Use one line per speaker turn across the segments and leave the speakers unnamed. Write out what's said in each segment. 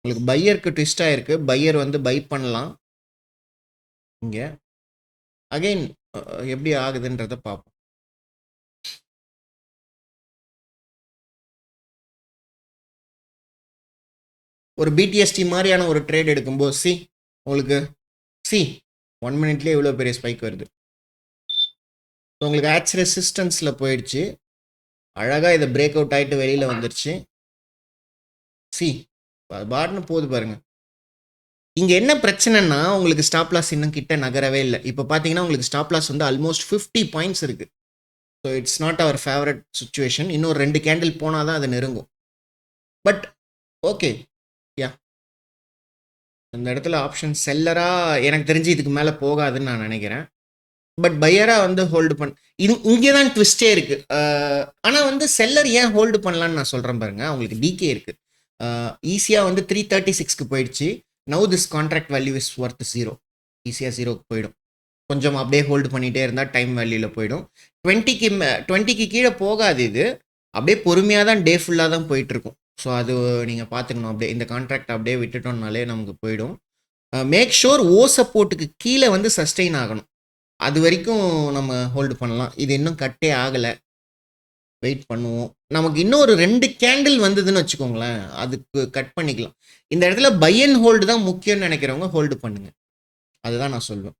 உங்களுக்கு பையருக்கு ட்விஸ்ட் ஆயிருக்கு. பையர் வந்து பை பண்ணலாம் இங்க. அகைன் எப்படி ஆகுதுன்றத பார்ப்போம். ஒரு பிடிஎஸ்டி மாதிரியான ஒரு ட்ரேட் எடுக்கும்போது உங்களுக்கு 1 மினிட்லேயே இவ்வளோ பெரிய ஸ்பைக் வருது. ஸோ உங்களுக்கு ஆக்ஸ் ரெசிஸ்டன்ஸில் போயிடுச்சு. அழகாக இதை பிரேக் அவுட் ஆகிட்டு வெளியில் வந்துருச்சு. பாட்னு போகுது பாருங்க. இங்கே என்ன பிரச்சனைன்னா உங்களுக்கு ஸ்டாப் லாஸ் இன்னும் கிட்ட நகரவே இல்லை. இப்போ பார்த்தீங்கன்னா உங்களுக்கு ஸ்டாப் லாஸ் வந்து ஆல்மோஸ்ட் 50 பாயிண்ட்ஸ் இருக்குது. So it's not our favourite situation. இன்னொரு 2 கேண்டில் போனால் தான் அது நெருங்கும். பட் ஓகே யா, இந்த இடத்துல ஆப்ஷன் செல்லராக எனக்கு தெரிஞ்சு இதுக்கு மேலே போகாதுன்னு நான் நினைக்கிறேன். பட் பையராக வந்து ஹோல்டு இங்கே தான் ட்விஸ்டே இருக்குது. ஆனால் வந்து செல்லர் ஏன் ஹோல்டு பண்ணலான்னு நான் சொல்கிறேன் பாருங்க. அவங்களுக்கு டிகே இருக்குது. ஈஸியாக வந்து 336க்கு போயிடுச்சு. Now this contract value is worth 0. ஈஸியாக 0க்கு போயிடும். கொஞ்சம் அப்படியே ஹோல்டு பண்ணிகிட்டே இருந்தால் டைம் வேல்யூவில் போயிடும். 20க்கு கீழே போகாது. இது அப்படியே பொறுமையாக தான் டே ஃபுல்லாக தான் போயிட்டுருக்கும். ஸோ அது நீங்கள் பார்த்துக்கணும். அப்படியே இந்த கான்ட்ராக்ட் அப்படியே விட்டுட்டோம்னாலே நமக்கு போயிடும். மேக் ஷோர் சப்போர்ட்டுக்கு கீழே வந்து சஸ்டெயின் ஆகணும். அது வரைக்கும் நம்ம ஹோல்டு பண்ணலாம். இது இன்னும் கட்டே ஆகலை. வெயிட் பண்ணுவோம். நமக்கு இன்னும் ஒரு 2 கேண்டில் வந்ததுன்னு வச்சுக்கோங்களேன், அதுக்கு கட் பண்ணிக்கலாம். இந்த இடத்துல பை அண்ட் ஹோல்டு தான் முக்கியம்னு நினைக்கிறவங்க ஹோல்டு பண்ணுங்க. அதுதான் நான் சொல்லுவேன்.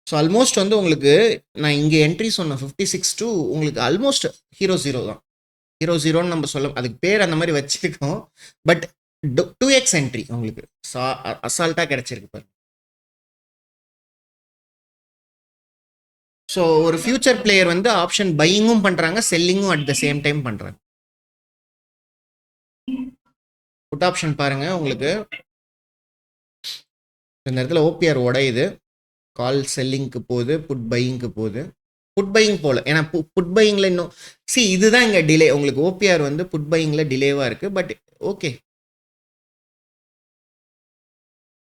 ஸோ ஆல்மோஸ்ட் வந்து உங்களுக்கு நான் இங்கே என்ட்ரி சொன்னேன் 56 to உங்களுக்கு ஆல்மோஸ்ட் ஹீரோ 0 தான். ஹீரோ 0ன்னு நம்ம சொல்ல, அதுக்கு பேர் அந்த மாதிரி வச்சுருக்கோம். பட் 2x என்ட்ரி உங்களுக்கு அசால்ட்டாக கிடச்சிருக்கு பாருங்க. ஸோ ஒரு ஃபியூச்சர் பிளேயர் வந்து ஆப்ஷன் பையிங்கும் பண்ணுறாங்க, செல்லிங்கும் அட் த சேம் டைம் பண்ணுறாங்க. புட் ஆப்ஷன் பாருங்க. உங்களுக்கு இந்த இடத்துல ஓபிஆர் உடையுது. கால் செல்லிங்க்கு போகுது, புட் பையிங்க்கு போகுது. புட் பையிங் போல, ஏன்னா புட் பையிங்கில் இன்னும் இதுதான் இங்கே டிலே. உங்களுக்கு ஓபிஆர் வந்து புட் பையிங்கில் டிலேவாக இருக்குது. பட் ஓகே,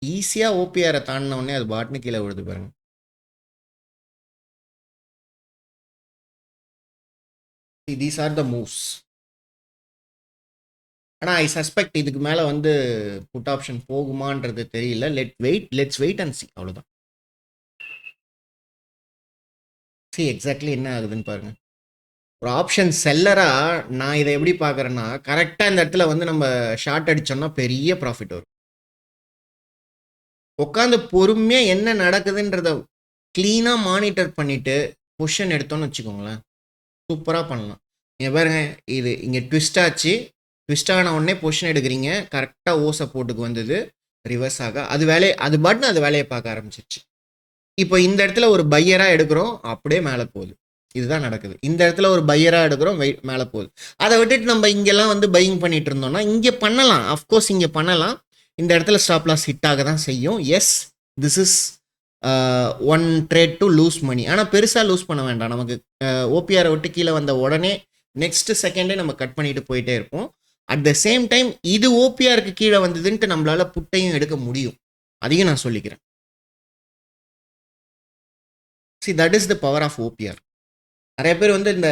ஈஸியாக ஓபிஆரை தாண்டின உடனே அது பாட்னு கீழே விழுது பாருங்க. These are the moves. ஆனால் ஐ சஸ்பெக்ட் இதுக்கு மேலே வந்து புட் ஆப்ஷன் போகுமான்றது தெரியல. Let's wait and see. அவ்வளோதான். எக்ஸாக்ட்லி என்ன ஆகுதுன்னு பாருங்க. ஒரு ஆப்ஷன் செல்லராக நான் இதை எப்படி பார்க்குறேன்னா, கரெக்டாக இந்த இடத்துல வந்து நம்ம ஷார்ட் அடித்தோம்னா பெரிய ப்ராஃபிட் வரும். உட்காந்து பொறுமையாக என்ன நடக்குதுன்றத க்ளீனாக மானிட்டர் பண்ணிவிட்டு பொசிஷன் எடுத்தோன்னு வச்சுக்கோங்களேன், சூப்பராக பண்ணலாம். நீங்கள் பாருங்க, இது இங்கே ட்விஸ்ட் ஆச்சு. ட்விஸ்ட் ஆன உடனே பொசிஷன் எடுக்கிறீங்க. கரெக்டாக சப்போர்ட்டுக்கு வந்தது, ரிவர்ஸ் ஆக அது பாட்டுன்னு அது வேலையை பார்க்க ஆரம்பிச்சிருச்சு. இப்போ இந்த இடத்துல ஒரு பையராக எடுக்கிறோம், அப்படியே மேலே போகுது. இதுதான் நடக்குது. இந்த இடத்துல ஒரு பையராக எடுக்கிறோம், மேலே போகுது. அதை விட்டுட்டு நம்ம இங்கெல்லாம் வந்து பையிங் பண்ணிட்டு இருந்தோம்னா இங்கே பண்ணலாம். அஃப்கோர்ஸ் இங்கே பண்ணலாம். இந்த இடத்துல ஸ்டாப் லாஸ் ஹிட் ஆக தான் செய்யும். Yes, this is one trade to lose money. ஆனால் பெருசாக லூஸ் பண்ண வேண்டாம். நமக்கு ஓபிஆரை விட்டு கீழே வந்த உடனே நெக்ஸ்ட் செகண்டே நம்ம கட் பண்ணிட்டு போயிட்டே இருப்போம். அட் த சேம் டைம் இது ஓபிஆருக்கு கீழே வந்ததுன்ட்டு நம்மளால புட்டையும் எடுக்க முடியும். அதையும் நான் சொல்லிக்கிறேன். That is the power of OPR. நிறைய பேர் வந்து இந்த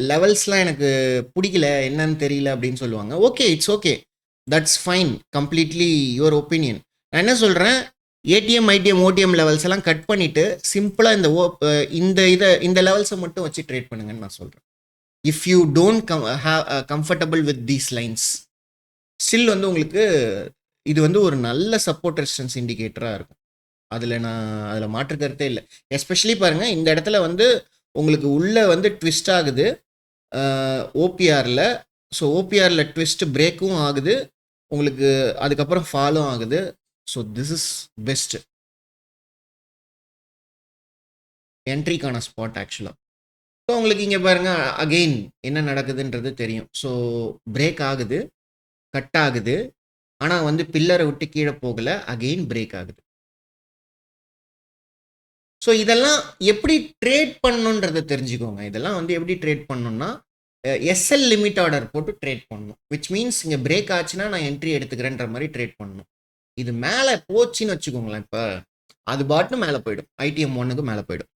லெவல்ஸ்லாம் எனக்கு பிடிக்கல, என்னன்னு தெரியல அப்படின்னு சொல்லுவாங்க. Okay, it's okay, that's fine, completely your opinion. நான் என்ன சொல்கிறேன், ஏடிஎம் ஐடிஎம் ஓடிஎம் லெவல்ஸ் எல்லாம் கட் பண்ணிவிட்டு சிம்பிளாக இந்த லெவல்ஸை மட்டும் வச்சு ட்ரேட் பண்ணுங்கன்னு நான் சொல்கிறேன். If you don't have comfortable with these lines, still வந்து உங்களுக்கு இது வந்து ஒரு நல்ல சப்போர்ட் ரெசிஸ்டன்ஸ் இண்டிகேட்டராக இருக்கும். அதில் மாற்று கருத்தே இல்லை. எஸ்பெஷலி பாருங்கள், இந்த இடத்துல வந்து உங்களுக்கு உள்ளே வந்து ட்விஸ்ட் ஆகுது ஓபிஆரில். ஸோ ஓபிஆரில் ட்விஸ்ட் பிரேக்கும் ஆகுது உங்களுக்கு, அதுக்கப்புறம் ஃபாலும் ஆகுது. ஸோ திஸ் இஸ் பெஸ்ட் என்ட்ரிக்கான ஸ்பாட் ஆக்சுவலாக. ஸோ உங்களுக்கு இங்கே பாருங்கள், அகெயின் என்ன நடக்குதுன்றது தெரியும். ஸோ பிரேக் ஆகுது, கட் ஆகுது, ஆனால் வந்து பில்லரை விட்டு கீழே போகலை, அகெயின் பிரேக் ஆகுது. ஸோ இதெல்லாம் எப்படி ட்ரேட் பண்ணணுன்றதை தெரிஞ்சுக்கோங்க. இதெல்லாம் வந்து எப்படி ட்ரேட் பண்ணணும்னா, எஸ்எல் லிமிட் ஆர்டர் போட்டு ட்ரேட் பண்ணணும். விச் மீன்ஸ் இங்கே பிரேக் ஆச்சுன்னா நான் என்ட்ரி எடுத்துக்கிறேன்ற மாதிரி ட்ரேட் பண்ணணும். இது மேலே போச்சுன்னு வச்சுக்கோங்களேன், இப்போ அது பாட்டுன்னு மேலே போயிடும், ஐடிஎம் 1க்கு மேலே போயிடும்.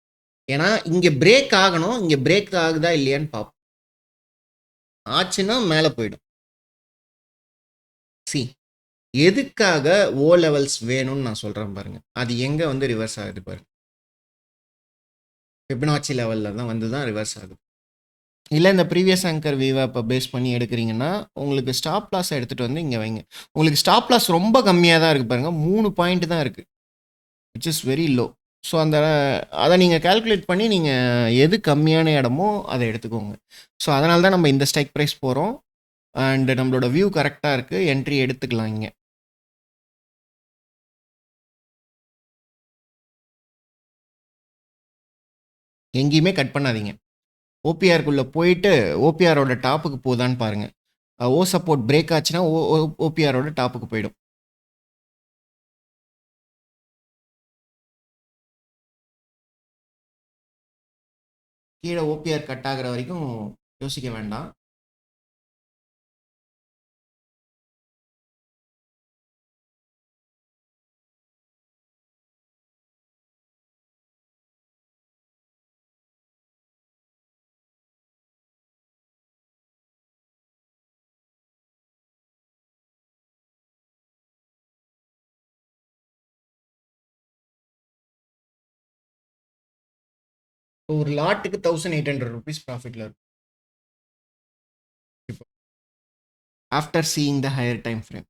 ஏன்னா இங்கே பிரேக் ஆகணும், இங்கே பிரேக் ஆகுதா இல்லையான்னு பார்ப்போம். ஆச்சுன்னா மேலே போயிடும். சி எதுக்காக ஓ லெவல்ஸ் வேணும்னு நான் சொல்கிறேன் பாருங்க. அது எங்கே வந்து ரிவர்ஸ் ஆகுது பாருங்க. ஃபிபனாச்சி லெவலில் தான் வந்து தான் ரிவர்ஸ் ஆகுது. இல்லை இந்த ப்ரீவியஸ் ஆங்கர் வீவை இப்போ பேஸ் பண்ணி எடுக்கிறீங்கன்னா உங்களுக்கு ஸ்டாப் லாஸ் எடுத்துகிட்டு வந்து இங்கே வைங்க. உங்களுக்கு ஸ்டாப் லாஸ் ரொம்ப கம்மியாக தான் இருக்குது பாருங்கள், 3 பாயிண்ட் தான் இருக்குது, which is very low. So அந்த அதை நீங்கள் கால்குலேட் பண்ணி நீங்கள் எது கம்மியான இடமோ அதை எடுத்துக்கோங்க. ஸோ அதனால தான் நம்ம இந்த ஸ்ட்ரைக் ப்ரைஸ் போகிறோம். அண்டு நம்மளோட வியூ கரெக்டாக இருக்குது, என்ட்ரி எடுத்துக்கலாம் இங்கே. எங்கேயுமே கட் பண்ணாதீங்க. ஓபிஆருக்குள்ளே போயிட்டு ஓபிஆரோட டாப்புக்கு போதான்னு பாருங்கள். ஓ சப்போர்ட் பிரேக் ஆச்சுன்னா ஓபிஆரோட டாப்புக்கு போயிடும். கீழே ஓபிஆர் கட் ஆகிற வரைக்கும் யோசிக்க வேண்டாம். ஒரு லாட்டுக்கு 1800 ருபீஸ் ப்ராஃபிட்டில் இருக்கும் இப்போ after seeing the higher time frame.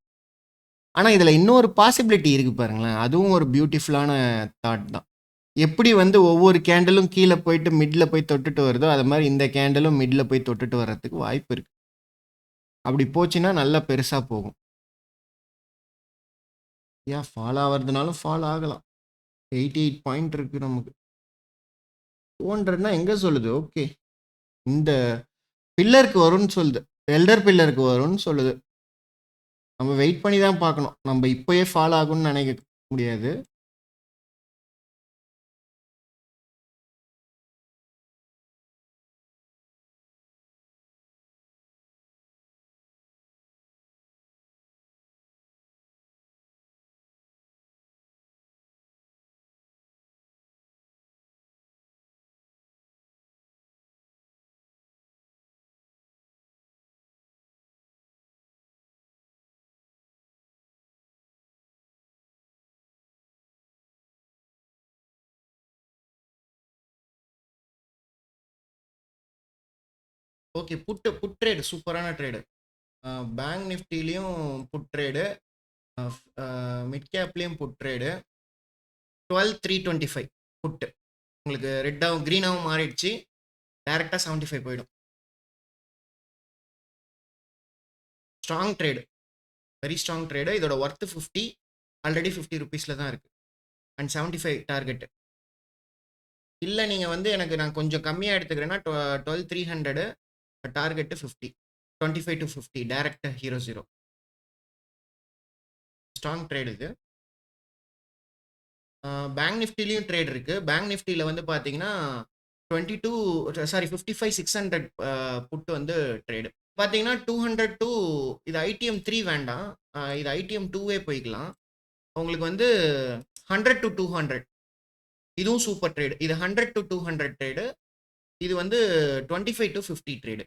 ஆனால் இதில் இன்னொரு பாசிபிலிட்டி இருக்குது பாருங்களேன், அதுவும் ஒரு பியூட்டிஃபுல்லான தாட் தான். எப்படி வந்து ஒவ்வொரு கேண்டலும் கீழே போயிட்டு மிடில் போய் தொட்டுட்டு வருதோ அது மாதிரி இந்த கேண்டலும் மிடில் போய் தொட்டுட்டு வர்றதுக்கு வாய்ப்பு இருக்குது. அப்படி போச்சுன்னா நல்லா பெருசாக போகும். ஏன் ஃபால் ஆகிறதுனாலும் ஃபால் ஆகலாம். 88 பாயிண்ட் இருக்குது நமக்கு. 200னா எங்கே சொல்லுது? ஓகே, இந்த பில்லருக்கு வரும்னு சொல்லுது, எல்டர் பில்லருக்கு வரும்னு சொல்லுது. நம்ம வெயிட் பண்ணி தான் பார்க்கணும். நம்ம இப்போயே ஃபால் ஆகும்னு நினைக்க முடியாது. ஓகே, புட் ட்ரேடு சூப்பரான ட்ரேடு. பேங்க் நிஃப்டிலையும் புட் ட்ரேடு, மிட் கேப்லேயும் புட் ட்ரேடு. 12,325 புட்டு உங்களுக்கு ரெட்டாகவும் க்ரீனாகவும் மாறிடுச்சு. டேரெக்டாக 75 போயிடும். Strong trade, very strong trade. இதோட ஒர்த்து 50, ஆல்ரெடி 50 ருபீஸில் தான் இருக்குது. And 75 target. இல்லை நீங்கள் வந்து எனக்கு நான் கொஞ்சம் கம்மியாக எடுத்துக்கிறேன்னா 12,300, target 50, 25 to 50 direct hero zero. Strong trade இது. பேங்க் நிஃப்டிலையும் ட்ரேட் இருக்கு. பேங்க் நிஃப்டியில் வந்து பார்த்தீங்கன்னா 55,600 புட்டு வந்து ட்ரேடு பார்த்தீங்கன்னா 200 to இது ஐடிஎம் 3 வேண்டாம், இது ஐடிஎம் 2வே போய்க்கலாம். உங்களுக்கு வந்து 100 to 200 இதுவும் சூப்பர் ட்ரேடு. இது 100 to 200 ட்ரேடு. இது வந்து 25 to 50 ட்ரேடு.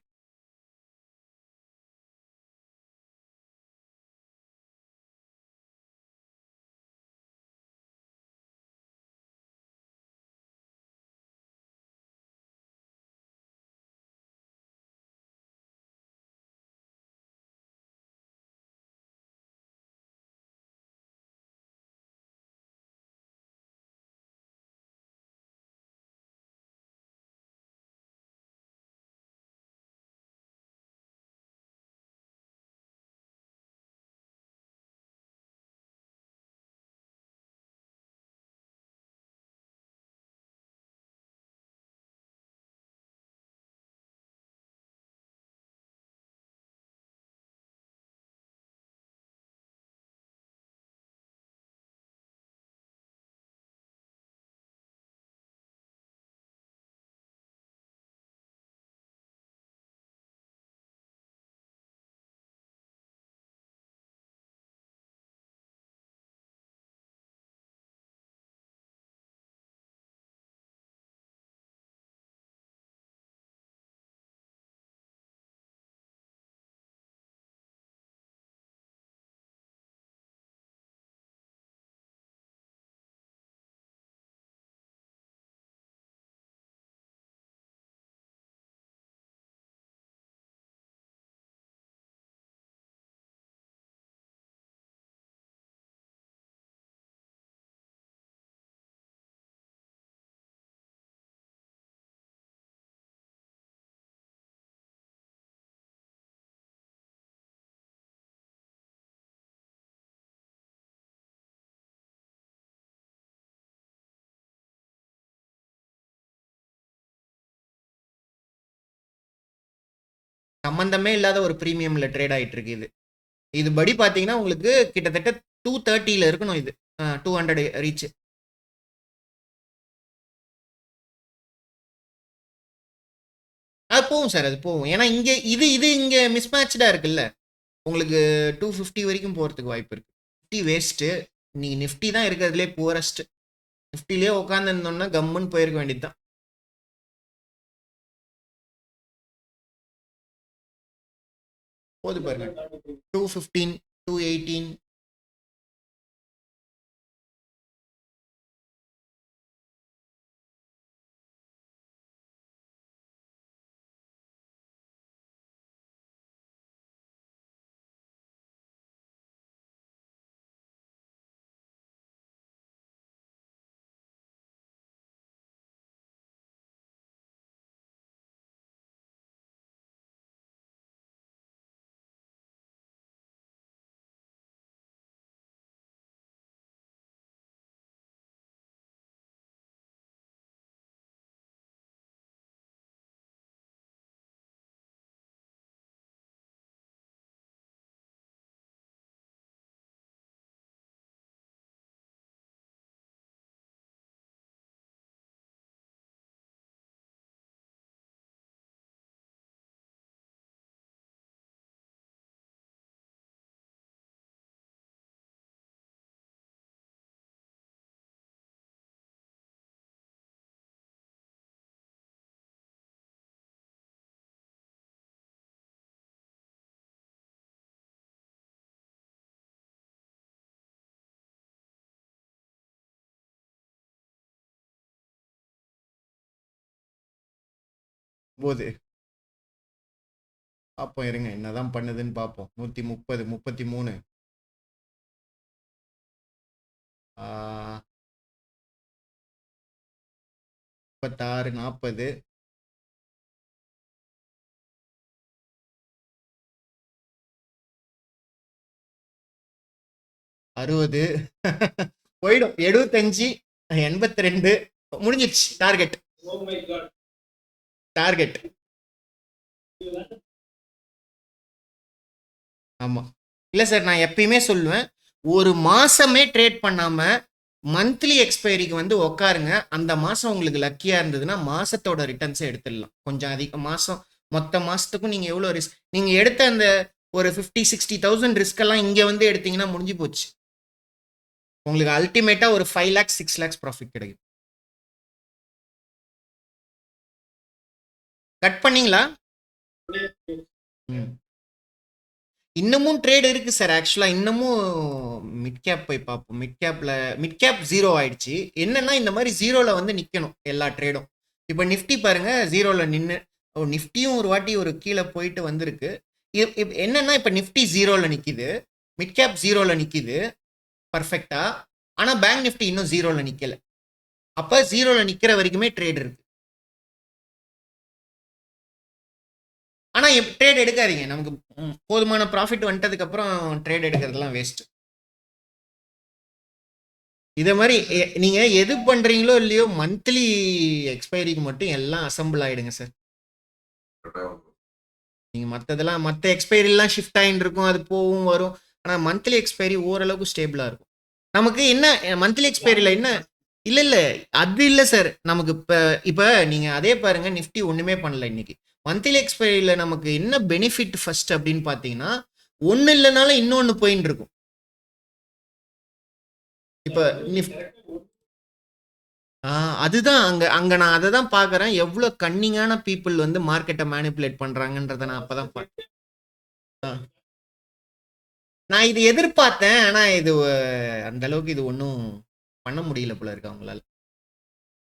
சம்மந்தமே இல்லாத ஒரு ப்ரீமியமில் ட்ரேட் ஆகிட்டு இருக்கு இது. இது படி பார்த்தீங்கன்னா உங்களுக்கு கிட்டத்தட்ட 230 இருக்கணும் இது. 200 ரீச். அது போகும் சார், அது போகும். ஏன்னா இங்கே இது இது இங்கே மிஸ்மேட்சாக இருக்குல்ல. உங்களுக்கு 250 வரைக்கும் போகிறதுக்கு வாய்ப்பு இருக்குது. Nifty waste. நீங்கள் நிஃப்டி தான் இருக்கிறதுலே புவரஸ்ட். நிஃப்டிலே உட்காந்துருந்தோம்னா கம்முன்னு போயிருக்க வேண்டியது தான். போது பாருங்க 215 218. போது பார்ப்போம், இருங்க என்னதான் பண்ணுதுன்னு பார்ப்போம். 130 33 36 40 60 போயிடும். 75 82 முடிஞ்சிடுச்சு. Target target. ஆமாம். இல்லை சார், நான் எப்பயுமே சொல்லுவேன், ஒரு மாசமே ட்ரேட் பண்ணாம மந்த்லி எக்ஸ்பைரிக்கு வந்து உக்காருங்க. அந்த மாசம் உங்களுக்கு லக்கியா இருந்ததுன்னா மாசத்தோட ரிட்டர்ன்ஸை எடுத்துடலாம். கொஞ்சம் அதிக மாசம், மொத்த மாசத்துக்கும் நீங்க எவ்வளோ ரிஸ்க், நீங்க எடுத்த அந்த ஒரு 50-60,000 ரிஸ்க் எல்லாம் இங்க வந்து எடுத்தீங்கன்னா முடிஞ்சு போச்சு. உங்களுக்கு அல்டிமேட்டா ஒரு 5 lakhs 6 lakhs ப்ராஃபிட் கிடைக்கும். கட் பண்ணீங்களா? இன்னமும் ட்ரேட் இருக்கு சார். ஆக்சுவலா இன்னமும் மிட் கேப் போய் பார்ப்போம். மிட் கேப் 0 ஆயிடுச்சு. என்னன்னா இந்த மாதிரி 0ல வந்து நிக்கணும் எல்லா ட்ரேடும். இப்போ நிஃப்டி பாருங்க 0ல நின்று, நிஃப்டியும் ஒரு வாட்டி ஒரு கீழே போயிட்டு வந்திருக்கு. என்னன்னா இப்போ நிஃப்டி 0ல நிக்குது, மிட் கேப் 0ல நிக்குது பர்ஃபெக்டா. ஆனா பேங்க் நிஃப்டி இன்னும் 0ல நிக்கல. அப்ப 0ல நிக்கிற வரைக்குமே ட்ரேட் இருக்கு. ஆனா ட்ரேட் எடுக்காதீங்க. நமக்கு போதுமான ப்ராஃபிட் வந்துட்டதுக்கு அப்புறம் ட்ரேட் எடுக்கிறதுலாம் வேஸ்ட். இதே மாதிரி நீங்க எது பண்றீங்களோ இல்லையோ மந்த்லி எக்ஸ்பைரிக்கு மட்டும் எல்லாம் அசம்பிள் ஆயிடுங்க சார். நீங்க மற்றதெல்லாம் மற்ற எக்ஸ்பைரிலாம் ஷிஃப்ட் ஆகிட்டு இருக்கும், அது போகும் வரும். ஆனால் மந்த்லி எக்ஸ்பைரி ஓரளவுக்கு ஸ்டேபிளாக இருக்கும். நமக்கு என்ன மந்த்லி எக்ஸ்பைரியில் என்ன, இல்லை இல்லை அது இல்லை சார். நமக்கு இப்போ நீங்கள் அதே பாருங்க, நிஃப்டி ஒன்றுமே பண்ணல இன்னைக்கு. மந்த்லி எக்ஸ்பைரியில் நமக்கு என்ன பெனிஃபிட் ஃபர்ஸ்ட் அப்படின்னு பார்த்தீங்கன்னா, ஒன்று இல்லைனாலும் இன்னொன்று போயின்னு இருக்கும். இப்போ அதுதான் அங்க அங்க நான் அதை தான் பார்க்குறேன். எவ்வளோ கன்னிங்கான பீப்புள் வந்து மார்க்கெட்டை மேனிப்புலேட் பண்ணுறாங்கன்றதை நான் அப்போ தான் நான் இது எதிர்பார்த்தேன். ஆனால் இது அந்த அளவுக்கு இது ஒன்றும் பண்ண முடியல போல இருக்கு அவங்களால.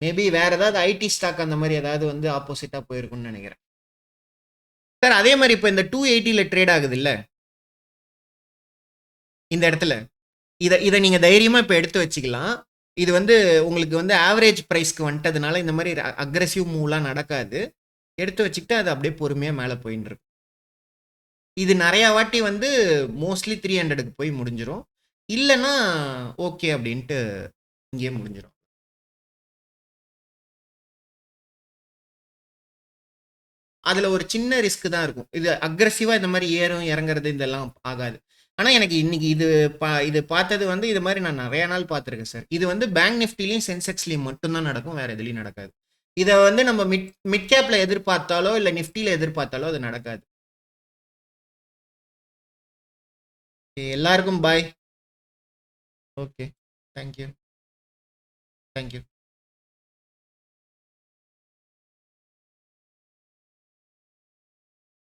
மேபி வேற ஏதாவது ஐடி ஸ்டாக் அந்த மாதிரி ஏதாவது வந்து ஆப்போசிட்டாக போயிருக்கும்னு நினைக்கிறேன் சார். அதே மாதிரி இப்போ இந்த 280ல ட்ரேட் ஆகுது இல்லை இந்த இடத்துல, இதை நீங்கள் தைரியமாக இப்போ எடுத்து வச்சுக்கலாம். இது வந்து உங்களுக்கு வந்து ஆவரேஜ் ப்ரைஸ்க்கு வந்துட்டதுனால இந்த மாதிரி அக்ரெசிவ் மூவ்லாம் நடக்காது. எடுத்து வச்சுக்கிட்டு அது அப்படியே பொறுமையாக மேலே போயின்னு இருக்கு. இது நிறையா வாட்டி வந்து மோஸ்ட்லி 300க்கு போய் முடிஞ்சிடும். இல்லைன்னா ஓகே அப்படின்ட்டு இங்கேயே முடிஞ்சிடும். அதில் ஒரு சின்ன ரிஸ்க் தான் இருக்கும். இது அக்ரெசிவாக இந்த மாதிரி ஏறும் இறங்குறது இதெல்லாம் ஆகாது. ஆனால் எனக்கு இன்னைக்கு இது பார்த்தது வந்து இது மாதிரி நான் நிறைய நாள் பார்த்துருக்கேன் சார். இது வந்து பேங்க் நிஃப்டிலையும் சென்செக்ஸ்லையும் மட்டும்தான் நடக்கும், வேற எதுலையும் நடக்காது. இதை வந்து நம்ம மிட் கேப்ல எதிர்பார்த்தாலோ இல்லை நிஃப்டியில் எதிர்பார்த்தாலோ அது நடக்காது. எல்லாருக்கும் பாய். Okay, thank you. தேங்க்யூ.